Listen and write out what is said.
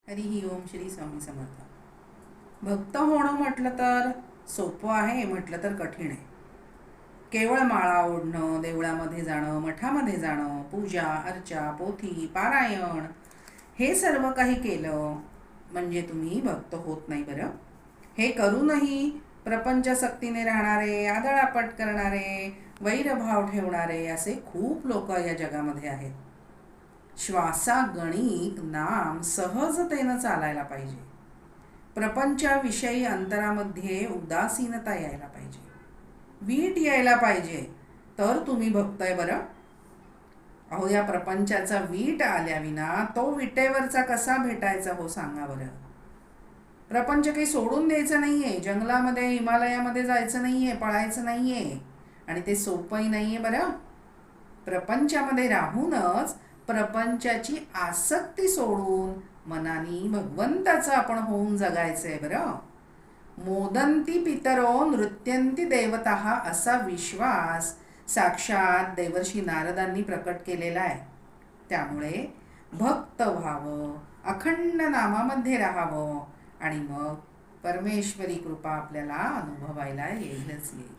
हरी ओम श्री स्वामी समर्थ. भक्त होणं म्हटलं तर सोपं आहे, म्हटलं तर कठीण आहे. केवळ माळा ओढणं, देवळामध्ये जाणं, मठामध्ये जाणं, पूजा अर्चा, पोथी पारायण हे सर्व काही केलं म्हणजे तुम्ही भक्त होत नाही बरं. हे करूनही प्रपंचासक्तीने राहणारे, आदळापट करणारे, वैरभाव ठेवणारे असे खूप लोक या जगामध्ये आहेत. श्वासागणिक नाम सहजतेनं चालायला पाहिजे. प्रपंचाविषयी अंतरामध्ये उदासीनता यायला पाहिजे, वीट यायला पाहिजे, तर तुम्ही भक्ताय बरं. अहो, या प्रपंचाचा वीट आल्याविना तो विटेवरचा कसा भेटायचा हो, सांगा बरं. प्रपंच काही सोडून द्यायचं नाहीये, जंगलामध्ये हिमालयामध्ये जायचं नाहीये, पळायचं नाहीये, आणि ते सोपंही नाहीये बरं. प्रपंचामध्ये राहूनच प्रपंचाची आसक्ती सोडून मनाने भगवंताचं आपण होऊन जगायचंय बरं. मोदंती पितरो नृत्यंती देवतः असा विश्वास साक्षात देवर्षी नारदांनी प्रकट केलेला आहे. त्यामुळे भक्त व्हावं, अखंड नामामध्ये राहावं, आणि मग परमेश्वरी कृपा आपल्याला अनुभवायला येईलच येईल.